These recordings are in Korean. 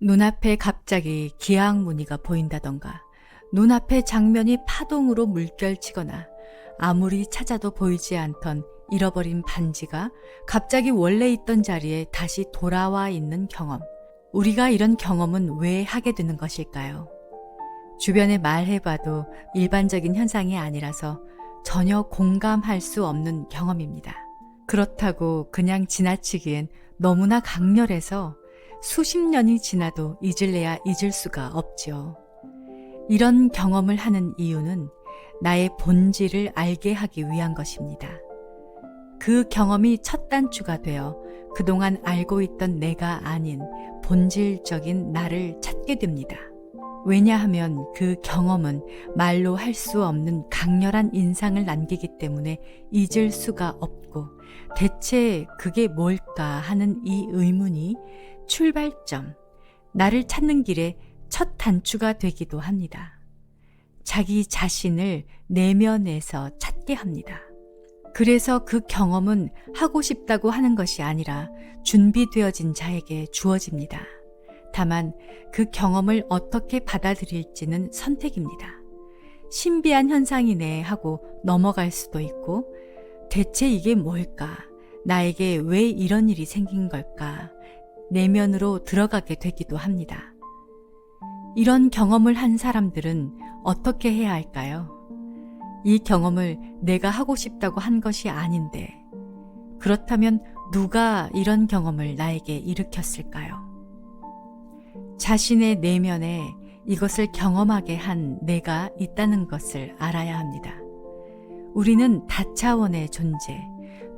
눈앞에 갑자기 기하학 무늬가 보인다던가, 눈앞의 장면이 파동으로 물결치거나, 아무리 찾아도 보이지 않던 잃어버린 반지가 갑자기 원래 있던 자리에 다시 돌아와 있는 경험. 우리가 이런 경험은 왜 하게 되는 것일까요? 주변에 말해봐도 일반적인 현상이 아니라서 전혀 공감할 수 없는 경험입니다. 그렇다고 그냥 지나치기엔 너무나 강렬해서 수십 년이 지나도 잊을래야 잊을 수가 없죠. 이런 경험을 하는 이유는 나의 본질을 알게 하기 위한 것입니다. 그 경험이 첫 단추가 되어 그동안 알고 있던 내가 아닌 본질적인 나를 찾게 됩니다. 왜냐하면 그 경험은 말로 할 수 없는 강렬한 인상을 남기기 때문에 잊을 수가 없고, 대체 그게 뭘까 하는 이 의문이 출발점, 나를 찾는 길의 첫 단추가 되기도 합니다. 자기 자신을 내면에서 찾게 합니다. 그래서 그 경험은 하고 싶다고 하는 것이 아니라 준비되어진 자에게 주어집니다. 다만 그 경험을 어떻게 받아들일지는 선택입니다. 신비한 현상이네 하고 넘어갈 수도 있고, 대체 이게 뭘까? 나에게 왜 이런 일이 생긴 걸까? 내면으로 들어가게 되기도 합니다. 이런 경험을 한 사람들은 어떻게 해야 할까요? 이 경험을 내가 하고 싶다고 한 것이 아닌데, 그렇다면 누가 이런 경험을 나에게 일으켰을까요? 자신의 내면에 이것을 경험하게 한 내가 있다는 것을 알아야 합니다. 우리는 다차원의 존재,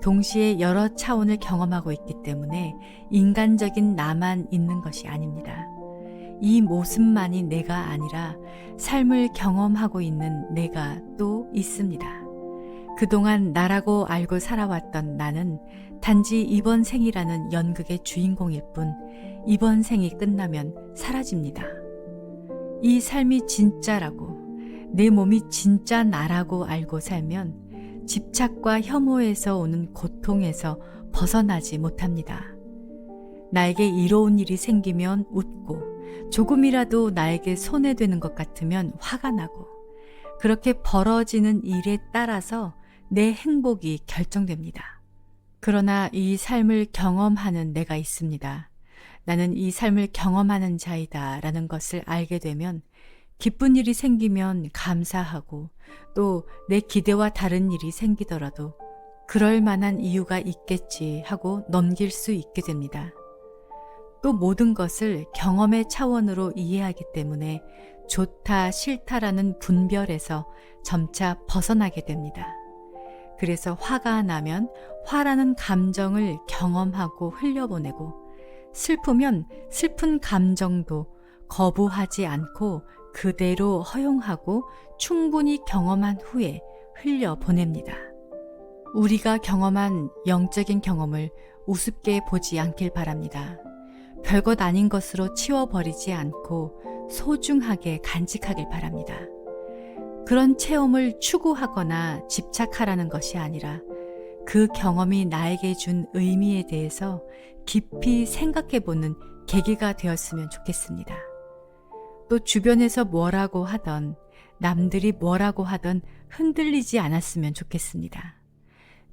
동시에 여러 차원을 경험하고 있기 때문에 인간적인 나만 있는 것이 아닙니다. 이 모습만이 내가 아니라 삶을 경험하고 있는 내가 또 있습니다. 그동안 나라고 알고 살아왔던 나는 단지 이번 생이라는 연극의 주인공일 뿐, 이번 생이 끝나면 사라집니다. 이 삶이 진짜라고, 내 몸이 진짜 나라고 알고 살면 집착과 혐오에서 오는 고통에서 벗어나지 못합니다. 나에게 이로운 일이 생기면 웃고, 조금이라도 나에게 손해되는 것 같으면 화가 나고, 그렇게 벌어지는 일에 따라서 내 행복이 결정됩니다. 그러나 이 삶을 경험하는 내가 있습니다. 나는 이 삶을 경험하는 자이다 라는 것을 알게 되면 기쁜 일이 생기면 감사하고, 또 내 기대와 다른 일이 생기더라도 그럴 만한 이유가 있겠지 하고 넘길 수 있게 됩니다. 또 모든 것을 경험의 차원으로 이해하기 때문에 좋다, 싫다라는 분별에서 점차 벗어나게 됩니다. 그래서 화가 나면 화라는 감정을 경험하고 흘려보내고, 슬프면 슬픈 감정도 거부하지 않고 그대로 허용하고 충분히 경험한 후에 흘려보냅니다. 우리가 경험한 영적인 경험을 우습게 보지 않길 바랍니다. 별것 아닌 것으로 치워버리지 않고 소중하게 간직하길 바랍니다. 그런 체험을 추구하거나 집착하라는 것이 아니라 그 경험이 나에게 준 의미에 대해서 깊이 생각해보는 계기가 되었으면 좋겠습니다. 또 주변에서 뭐라고 하던, 남들이 뭐라고 하던 흔들리지 않았으면 좋겠습니다.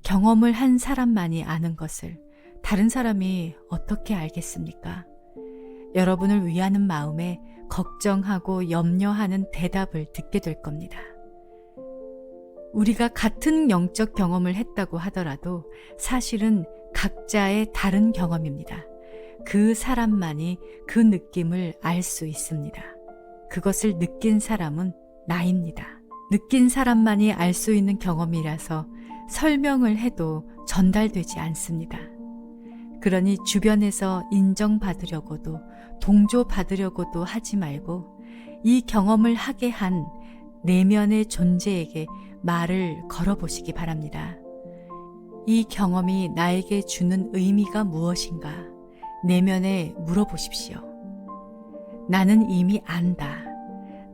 경험을 한 사람만이 아는 것을 다른 사람이 어떻게 알겠습니까? 여러분을 위하는 마음에 걱정하고 염려하는 대답을 듣게 될 겁니다. 우리가 같은 영적 경험을 했다고 하더라도 사실은 각자의 다른 경험입니다. 그 사람만이 그 느낌을 알 수 있습니다. 그것을 느낀 사람은 나입니다. 느낀 사람만이 알 수 있는 경험이라서 설명을 해도 전달되지 않습니다. 그러니 주변에서 인정받으려고도 동조받으려고도 하지 말고, 이 경험을 하게 한 내면의 존재에게 말을 걸어보시기 바랍니다. 이 경험이 나에게 주는 의미가 무엇인가 내면에 물어보십시오. 나는 이미 안다.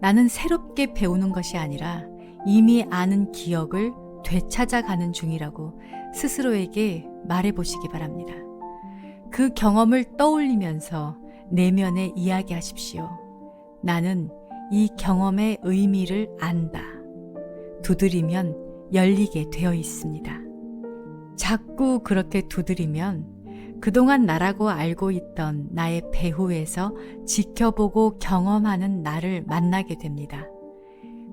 나는 새롭게 배우는 것이 아니라 이미 아는 기억을 되찾아가는 중이라고 스스로에게 말해보시기 바랍니다. 그 경험을 떠올리면서 내면에 이야기하십시오. 나는 이 경험의 의미를 안다. 두드리면 열리게 되어 있습니다. 자꾸 그렇게 두드리면 그동안 나라고 알고 있던 나의 배후에서 지켜보고 경험하는 나를 만나게 됩니다.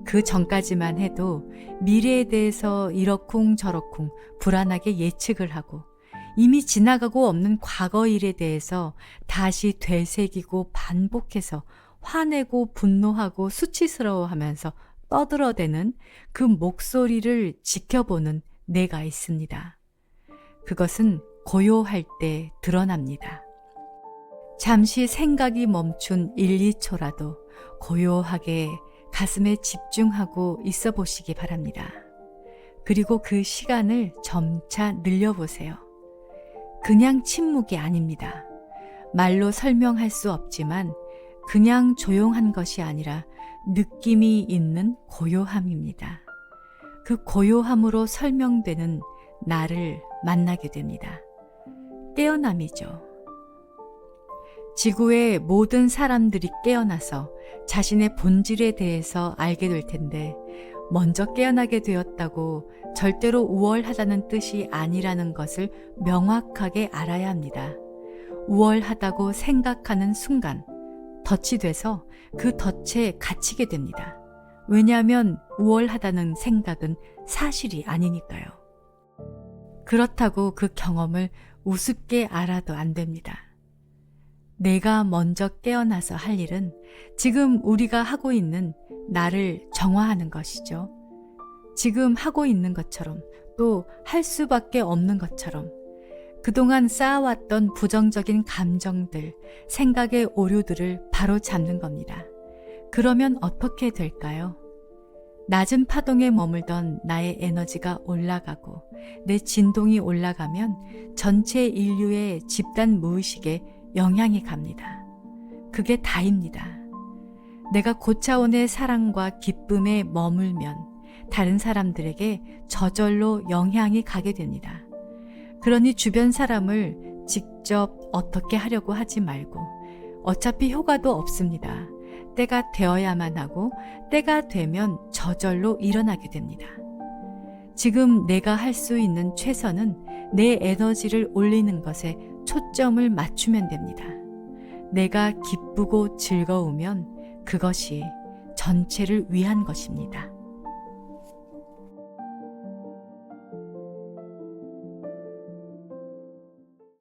그 전까지만 해도 미래에 대해서 이러쿵저러쿵 불안하게 예측을 하고 이미 지나가고 없는 과거 일에 대해서 다시 되새기고 반복해서 화내고 분노하고 수치스러워하면서 떠들어대는 그 목소리를 지켜보는 내가 있습니다. 그것은 고요할 때 드러납니다. 잠시 생각이 멈춘 1, 2초라도 고요하게 가슴에 집중하고 있어 보시기 바랍니다. 그리고 그 시간을 점차 늘려보세요. 그냥 침묵이 아닙니다. 말로 설명할 수 없지만 그냥 조용한 것이 아니라 느낌이 있는 고요함입니다. 그 고요함으로 설명되는 나를 만나게 됩니다. 깨어남이죠. 지구의 모든 사람들이 깨어나서 자신의 본질에 대해서 알게 될 텐데 먼저 깨어나게 되었다고 절대로 우월하다는 뜻이 아니라는 것을 명확하게 알아야 합니다. 우월하다고 생각하는 순간 덫이 돼서 그 덫에 갇히게 됩니다. 왜냐하면 우월하다는 생각은 사실이 아니니까요. 그렇다고 그 경험을 우습게 알아도 안 됩니다. 내가 먼저 깨어나서 할 일은 지금 우리가 하고 있는 나를 정화하는 것이죠. 지금 하고 있는 것처럼 또 할 수밖에 없는 것처럼 그동안 쌓아왔던 부정적인 감정들, 생각의 오류들을 바로 잡는 겁니다. 그러면 어떻게 될까요? 낮은 파동에 머물던 나의 에너지가 올라가고 내 진동이 올라가면 전체 인류의 집단 무의식에 영향이 갑니다. 그게 다입니다. 내가 고차원의 사랑과 기쁨에 머물면 다른 사람들에게 저절로 영향이 가게 됩니다. 그러니 주변 사람을 직접 어떻게 하려고 하지 말고 어차피 효과도 없습니다. 때가 되어야만 하고 때가 되면 저절로 일어나게 됩니다. 지금 내가 할 수 있는 최선은 내 에너지를 올리는 것에 초점을 맞추면 됩니다. 내가 기쁘고 즐거우면 그것이 전체를 위한 것입니다.